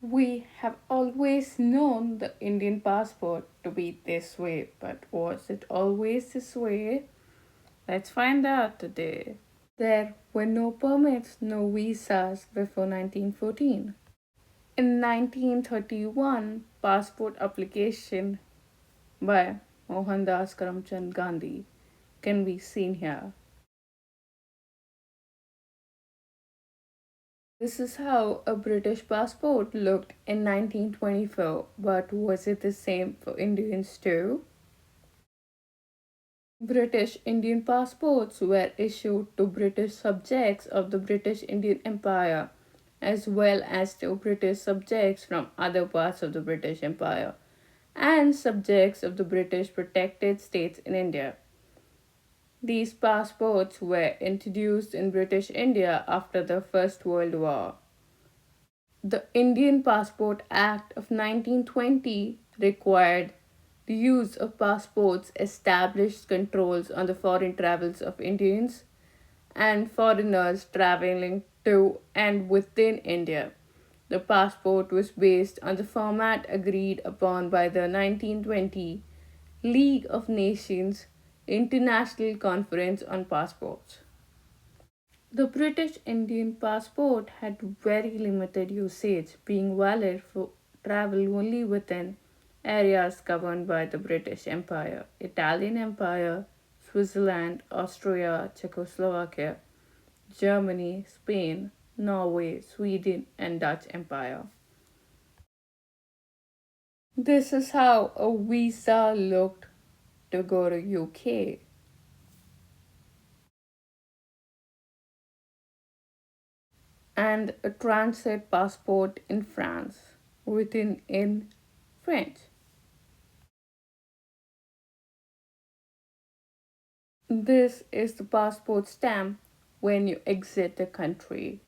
We have always known the Indian passport to be this way, but was it always this way? Let's find out today. There were no permits, no visas before 1914. In 1931, passport application by Mohandas Karamchand Gandhi can be seen here. This is how a British passport looked in 1924, but was it the same for Indians too? British Indian passports were issued to British subjects of the British Indian Empire as well as to British subjects from other parts of the British Empire and subjects of the British protected states in India. These passports were introduced in British India after the First World War. The Indian Passport Act of 1920 required the use of passports, established controls on the foreign travels of Indians and foreigners traveling to and within India. The passport was based on the format agreed upon by the 1920 League of Nations International Conference on Passports. The British Indian passport had very limited usage, being valid for travel only within areas governed by the British Empire, Italian Empire, Switzerland, Austria, Czechoslovakia, Germany, Spain, Norway, Sweden, and Dutch Empire. This is how a visa looked to go to UK. And a transit passport in France, written in French. This is the passport stamp when you exit the country.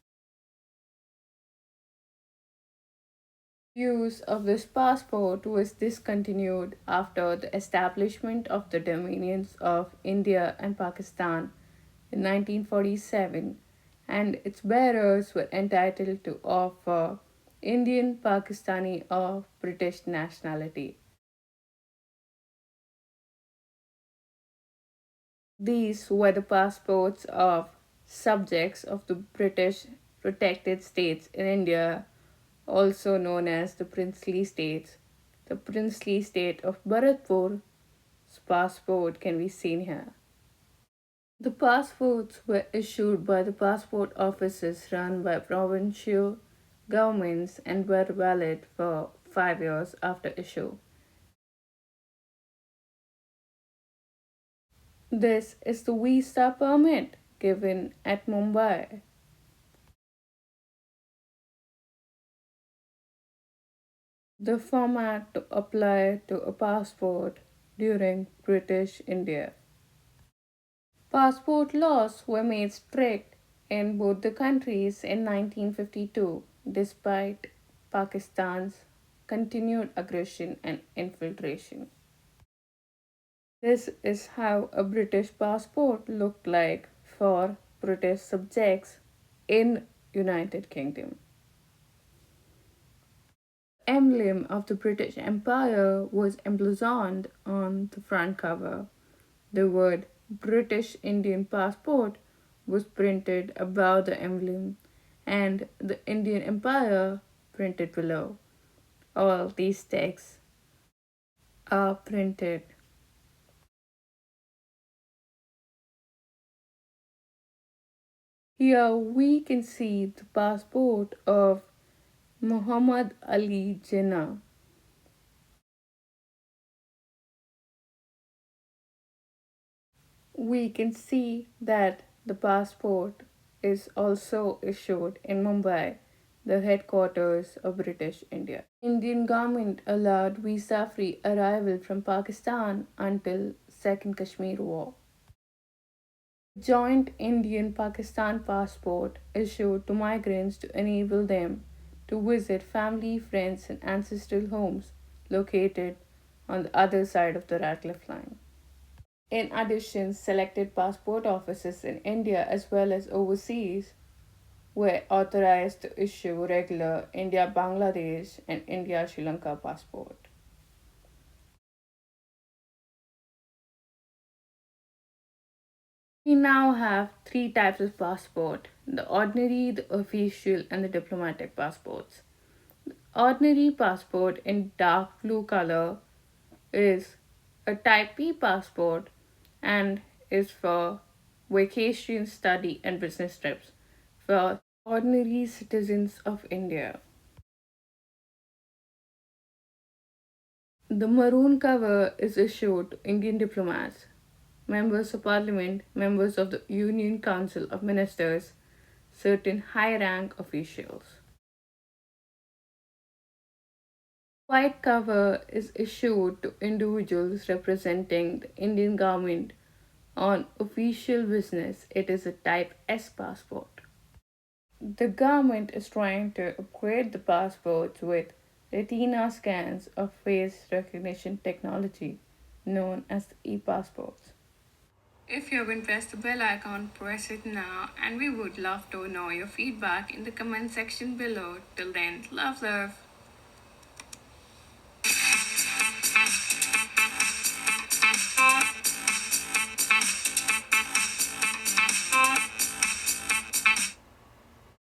Use of this passport was discontinued after the establishment of the dominions of India and Pakistan in 1947, and its bearers were entitled to offer Indian, Pakistani, or British nationality. These were the passports of subjects of the British protected states in India, also known as the princely states. The princely state of Bharatpur's passport can be seen here. The passports were issued by the passport offices run by provincial governments and were valid for 5 years after issue. This is the visa permit given at Mumbai. The format to apply to a passport during British India. Passport laws were made strict in both the countries in 1952 despite Pakistan's continued aggression and infiltration. This is how a British passport looked like for British subjects in United Kingdom. Emblem of the British Empire was emblazoned on the front cover. The word British Indian Passport was printed above the emblem and the Indian Empire printed below. All these texts are printed. Here we can see the passport of Muhammad Ali Jinnah. We can see that the passport is also issued in Mumbai, the headquarters of British India. Indian government allowed visa-free arrival from Pakistan until Second Kashmir War. Joint Indian-Pakistan passport issued to migrants to enable them to visit family, friends, and ancestral homes located on the other side of the Radcliffe Line. In addition, selected passport offices in India as well as overseas were authorized to issue regular India Bangladesh and India Sri Lanka passport. We now have three types of passport: the ordinary, the official, and the diplomatic passports. Ordinary passport in dark blue color is a type B passport and is for vacation, study, and business trips for ordinary citizens of India. The maroon cover is issued to Indian diplomats, members of parliament, members of the Union Council of Ministers, certain high rank officials. White cover is issued to individuals representing the Indian government on official business. It is a type S passport. The government is trying to upgrade the passports with retina scans of face recognition technology known as the e-passports. If you haven't pressed the bell icon, press it now, and we would love to know your feedback in the comment section below. Till then, love, love.